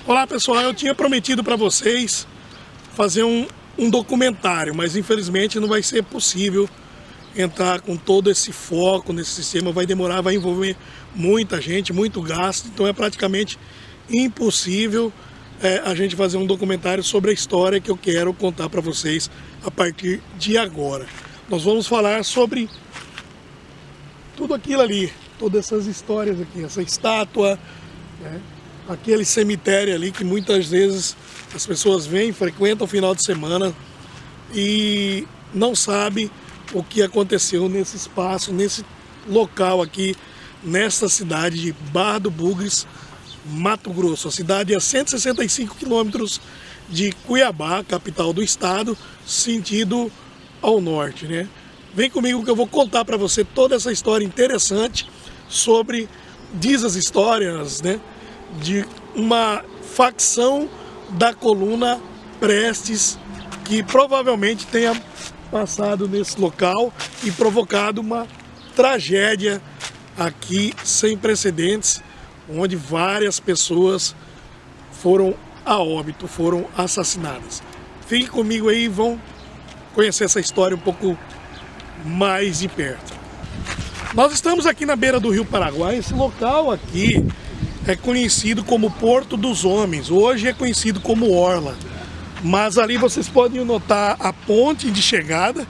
Olá pessoal, eu tinha prometido para vocês fazer um documentário, mas infelizmente não vai ser possível entrar com todo esse foco nesse sistema, vai demorar, vai envolver muita gente, muito gasto, então é praticamente impossível a gente fazer um documentário sobre a história que eu quero contar para vocês a partir de agora. Nós vamos falar sobre tudo aquilo ali, todas essas histórias aqui, essa estátua, né? Aquele cemitério ali que muitas vezes as pessoas vêm, frequentam o final de semana e não sabem o que aconteceu nesse espaço, nesse local aqui, nesta cidade de Barra do Bugres, Mato Grosso. A cidade é a 165 quilômetros de Cuiabá, capital do estado, sentido ao norte, né? Vem comigo que eu vou contar para você toda essa história interessante sobre, diz as histórias, né, de uma facção da coluna Prestes que provavelmente tenha passado nesse local e provocado uma tragédia aqui sem precedentes, onde várias pessoas foram a óbito, foram assassinadas. Fique comigo aí e vão conhecer essa história um pouco mais de perto. Nós estamos aqui na beira do Rio Paraguai. Esse local aqui é conhecido como Porto dos Homens, hoje é conhecido como Orla, mas ali vocês podem notar a ponte de chegada.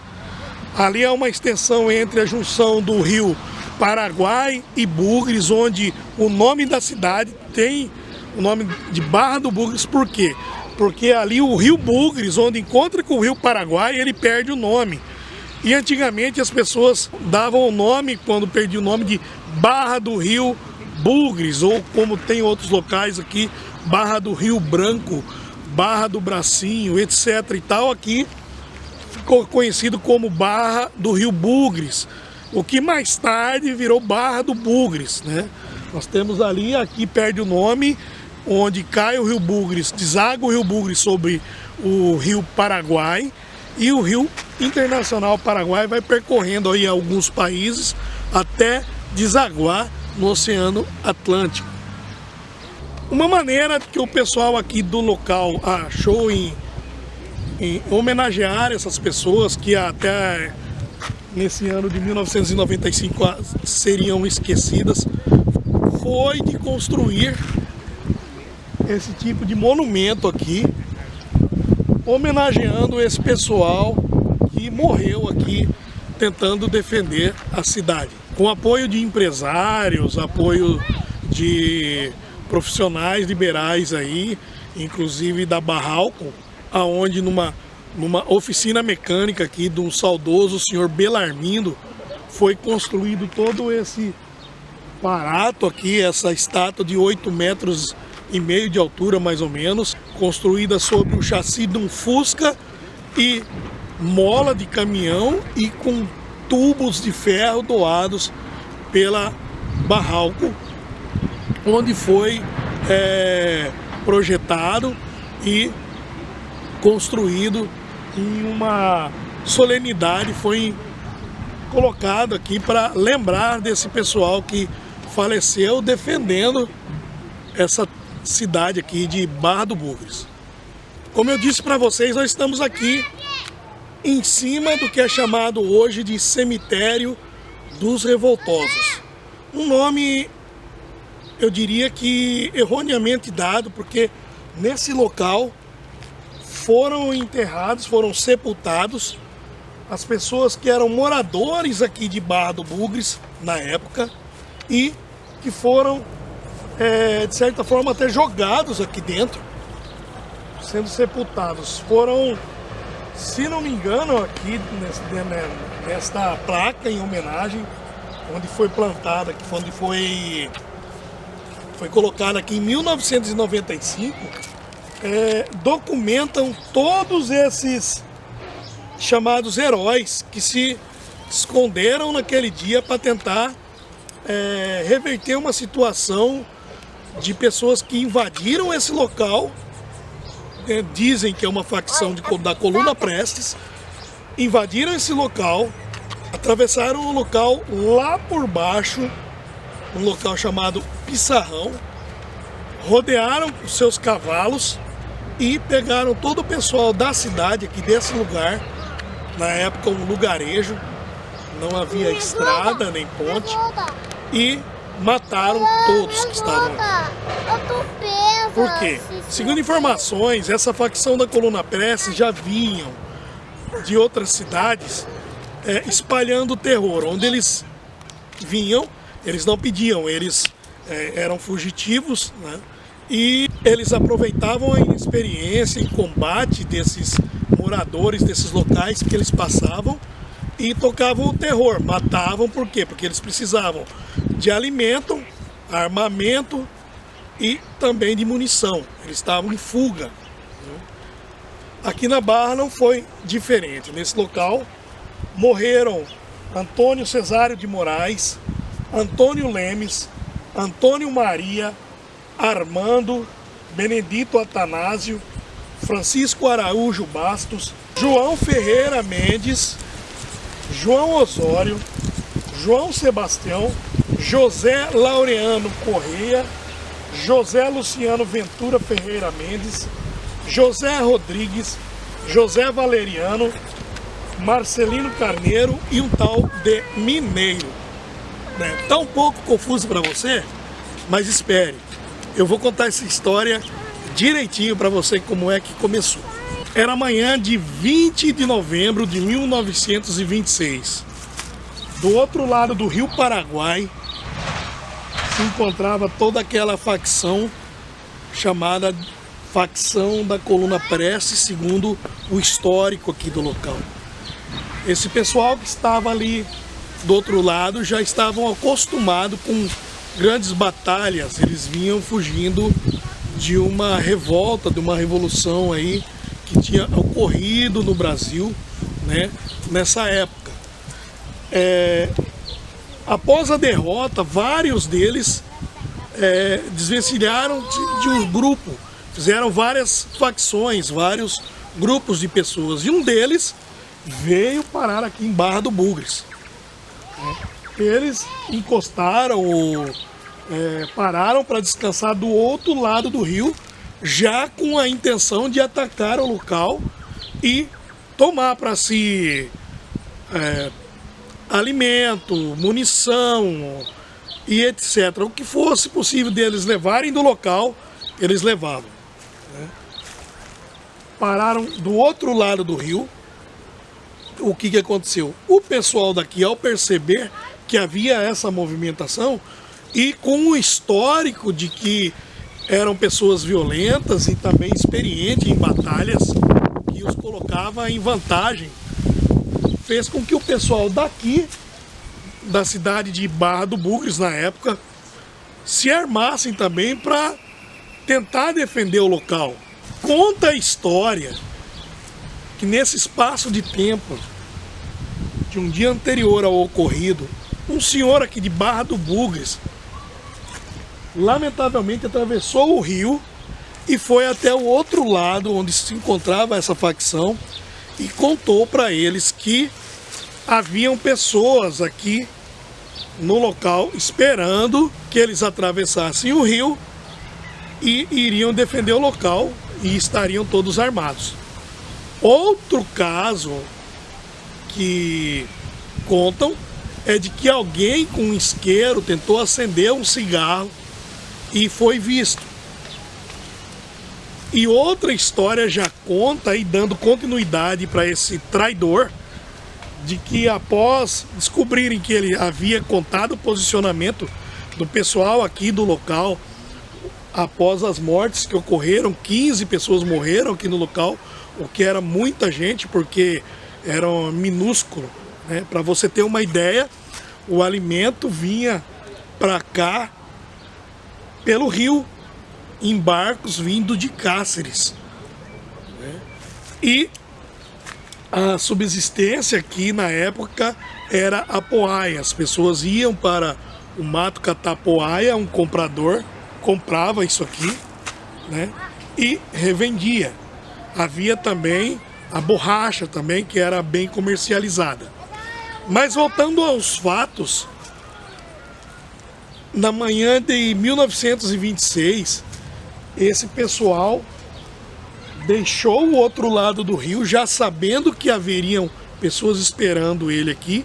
Ali é uma extensão entre a junção do Rio Paraguai e Bugres, onde o nome da cidade tem o nome de Barra do Bugres. Por quê? Porque ali o Rio Bugres, onde encontra com o Rio Paraguai, ele perde o nome. E antigamente as pessoas davam o nome, quando perdia o nome, de Barra do Rio Bugres, ou como tem outros locais aqui, Barra do Rio Branco, Barra do Bracinho, etc e tal. Aqui ficou conhecido como Barra do Rio Bugres, o que mais tarde virou Barra do Bugres, né? Nós temos ali, aqui perde o nome, onde cai o Rio Bugres, deságua o Rio Bugres sobre o Rio Paraguai, e o Rio Internacional Paraguai vai percorrendo aí alguns países até desaguar no Oceano Atlântico. Uma maneira que o pessoal aqui do local achou em homenagear essas pessoas que até nesse ano de 1995 seriam esquecidas, foi de construir esse tipo de monumento aqui, homenageando esse pessoal que morreu aqui tentando defender a cidade. Com apoio de empresários, apoio de profissionais liberais aí, inclusive da Barralco, aonde numa oficina mecânica aqui de um saudoso senhor Belarmindo, foi construído todo esse aparato aqui, essa estátua de 8,5 metros de altura mais ou menos, construída sobre o chassi de um Fusca e mola de caminhão e com tubos de ferro doados pela Barralco, onde foi projetado e construído em uma solenidade, foi colocado aqui para lembrar desse pessoal que faleceu defendendo essa cidade aqui de Barra do Bugres. Como eu disse para vocês, nós estamos aqui em cima do que é chamado hoje de Cemitério dos Revoltosos. Um nome, eu diria que erroneamente dado, porque nesse local foram enterrados, foram sepultados as pessoas que eram moradores aqui de Barra do Bugres na época e que foram, de certa forma, até jogados aqui dentro, sendo sepultados. Foram, se não me engano, aqui nesta placa em homenagem, onde foi plantada, onde foi colocada aqui em 1995, documentam todos esses chamados heróis que se esconderam naquele dia para tentar reverter uma situação de pessoas que invadiram esse local. Dizem que é uma facção da coluna Prestes, invadiram esse local, atravessaram o local lá por baixo, um local chamado Pissarrão, rodearam os seus cavalos e pegaram todo o pessoal da cidade aqui desse lugar, na época um lugarejo, não havia estrada nem ponte, e mataram todos que estavam aqui. Por quê? Segundo informações, essa facção da Coluna Prestes já vinham de outras cidades espalhando terror. Onde eles vinham, eles não pediam, eles eram fugitivos, né? E eles aproveitavam a inexperiência em combate desses moradores desses locais que eles passavam e tocavam o terror, matavam. Por quê? Porque eles precisavam de alimento, armamento e também de munição. Eles estavam em fuga. Aqui na Barra não foi diferente. Nesse local morreram Antônio Cesário de Moraes, Antônio Lemes, Antônio Maria, Armando, Benedito Atanásio, Francisco Araújo Bastos, João Ferreira Mendes, João Osório, João Sebastião, José Laureano Correia, José Luciano Ventura Ferreira Mendes, José Rodrigues, José Valeriano, Marcelino Carneiro e um tal de Mineiro. Tá um pouco confuso para você, mas espere. Eu vou contar essa história direitinho para você como é que começou. Era manhã de 20 de novembro de 1926. Do outro lado do Rio Paraguai se encontrava toda aquela facção chamada facção da Coluna Prestes, segundo o histórico aqui do local. Esse pessoal que estava ali do outro lado já estavam acostumados com grandes batalhas. Eles vinham fugindo de uma revolta, de uma revolução aí que tinha ocorrido no Brasil, né, nessa época. Após a derrota, vários deles desvencilharam de um grupo, fizeram várias facções, vários grupos de pessoas, e um deles veio parar aqui em Barra do Bugres. Eles encostaram, pararam para descansar do outro lado do rio, já com a intenção de atacar o local e tomar para si alimento, munição e etc. O que fosse possível deles levarem do local, eles levavam. Pararam do outro lado do rio. O que aconteceu? O pessoal daqui, ao perceber que havia essa movimentação e com o histórico de que eram pessoas violentas e também experientes em batalhas, que os colocava em vantagem, fez com que o pessoal daqui, da cidade de Barra do Bugres na época, se armassem também para tentar defender o local. Conta a história que nesse espaço de tempo, de um dia anterior ao ocorrido, um senhor aqui de Barra do Bugres, lamentavelmente atravessou o rio e foi até o outro lado onde se encontrava essa facção e contou para eles que haviam pessoas aqui no local esperando que eles atravessassem o rio e iriam defender o local e estariam todos armados. Outro caso que contam é de que alguém com um isqueiro tentou acender um cigarro e foi visto. E outra história já conta, aí dando continuidade para esse traidor, de que após descobrirem que ele havia contado o posicionamento do pessoal aqui do local, após as mortes que ocorreram, 15 pessoas morreram aqui no local, o que era muita gente, porque era minúsculo, né? Para você ter uma ideia, o alimento vinha para cá pelo rio, em barcos vindo de Cáceres, né? E a subsistência aqui na época era a poaia. As pessoas iam para o mato catar poaia, um comprador comprava isso aqui, né, e revendia. Havia também a borracha também, que era bem comercializada. Mas voltando aos fatos, na manhã de 1926, esse pessoal deixou o outro lado do rio, já sabendo que haveriam pessoas esperando ele aqui,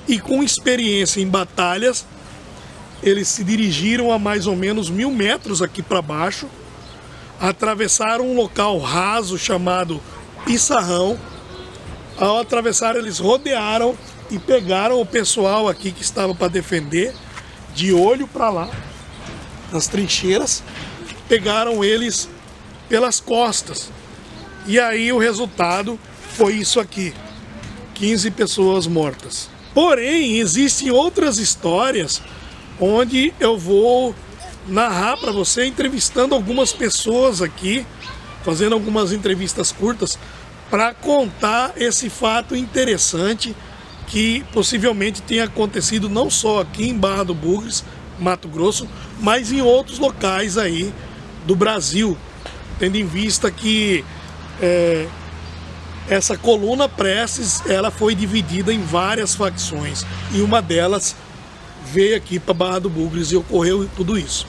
e com experiência em batalhas, eles se dirigiram a mais ou menos 1000 metros aqui para baixo, atravessaram um local raso chamado Pissarrão. Ao atravessar, eles rodearam e pegaram o pessoal aqui que estava para defender, de olho para lá, nas trincheiras, pegaram eles pelas costas. E aí o resultado foi isso aqui, 15 pessoas mortas. Porém, existem outras histórias onde eu vou narrar para você, entrevistando algumas pessoas aqui, fazendo algumas entrevistas curtas, para contar esse fato interessante que possivelmente tenha acontecido não só aqui em Barra do Bugres, Mato Grosso, mas em outros locais aí do Brasil, tendo em vista que essa coluna Prestes, ela foi dividida em várias facções, e uma delas veio aqui para Barra do Bugres e ocorreu tudo isso.